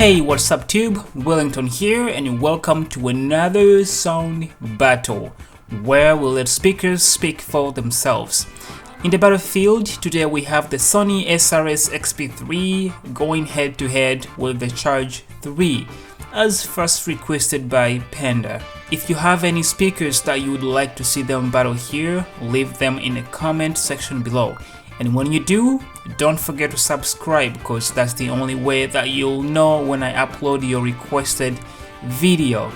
Hey, what's up tube? Willington here and welcome to another sound battle where we let speakers speak for themselves. In the battlefield, today we have the Sony SRS XB3 going head to head with the Charge 3 as first requested by Panda. If you have any speakers that you would like to see them battle here, leave them in the comment section below. And when you do, don't forget to subscribe because that's the only way that you'll know when I upload your requested video.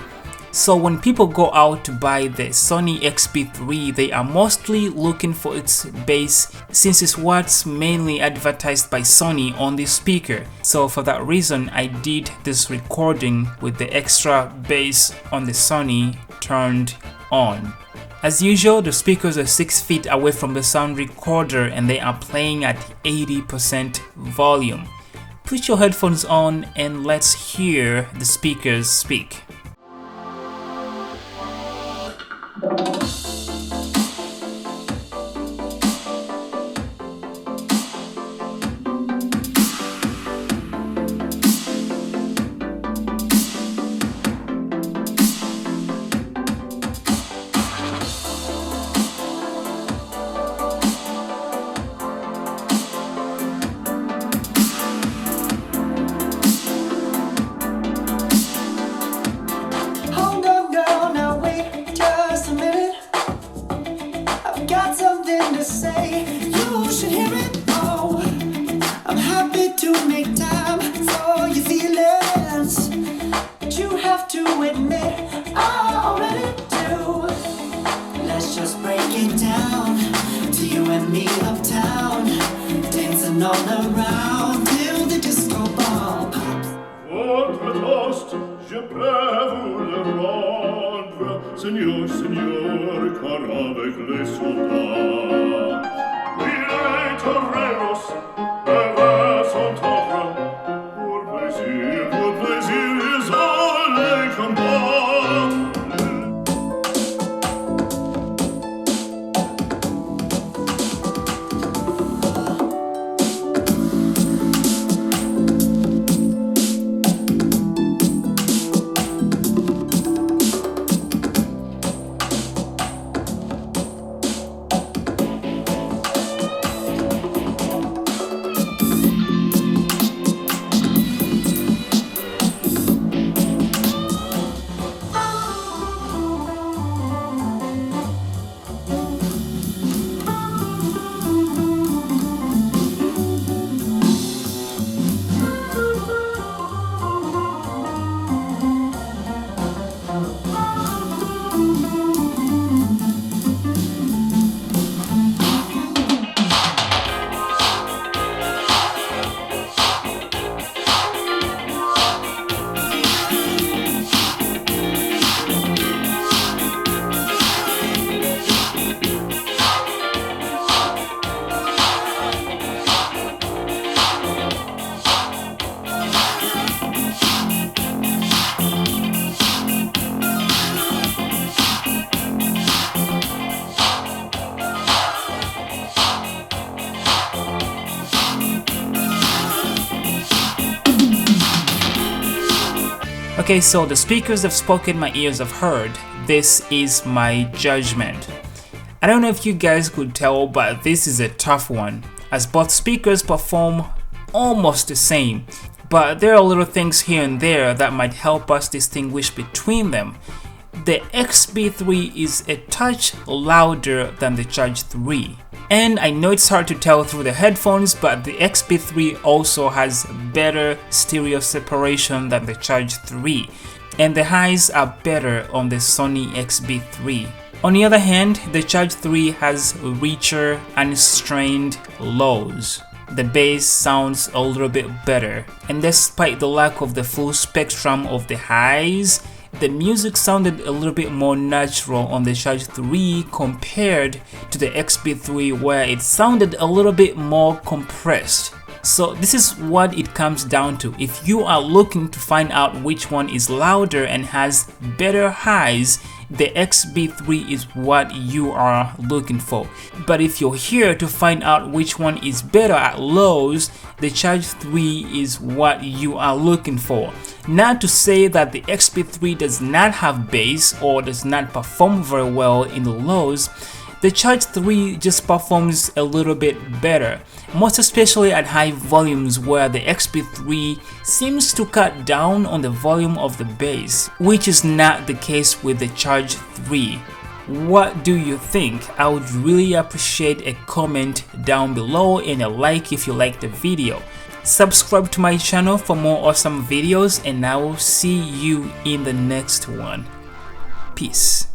So when people go out to buy the Sony XB3, they are mostly looking for its bass since it's what's mainly advertised by Sony on this speaker. So for that reason, I did this recording with the extra bass on the Sony turned on. As usual, the speakers are 6 feet away from the sound recorder and they are playing at 80% volume. Put your headphones on and let's hear the speakers speak. To say, you should hear it all. I'm happy to make time for your feelings, but you have to admit I already do. Let's just break it down to you and me uptown, dancing all around till the disco ball pops. Votre toast, je peux vous le rendre, Seigneur, Seigneur, car avec les soldats, les toreros, les s'entendre, pour plaisir, ils ont les combats. Okay, so the speakers have spoken, my ears have heard. This is my judgment. I don't know if you guys could tell, but this is a tough one, as both speakers perform almost the same, but there are little things here and there that might help us distinguish between them. The XB3 is a touch louder than the Charge 3. And I know it's hard to tell through the headphones, but the XB3 also has better stereo separation than the Charge 3, and the highs are better on the Sony XB3. On the other hand, the Charge 3 has richer, unstrained lows. The bass sounds a little bit better, and despite the lack of the full spectrum of the highs, the music sounded a little bit more natural on the Charge 3 compared to the XB3 where it sounded a little bit more compressed. So this is what it comes down to. If you are looking to find out which one is louder and has better highs the XB3 is what you are looking for. But if you're here to find out which one is better at lows, the Charge 3 is what you are looking for. Not to say that the XB3 does not have bass or does not perform very well in the lows. The Charge 3 just performs a little bit better, most especially at high volumes where the XB3 seems to cut down on the volume of the bass, which is not the case with the Charge 3. What do you think? I would really appreciate a comment down below and a like if you like the video. Subscribe to my channel for more awesome videos, and I will see you in the next one. Peace.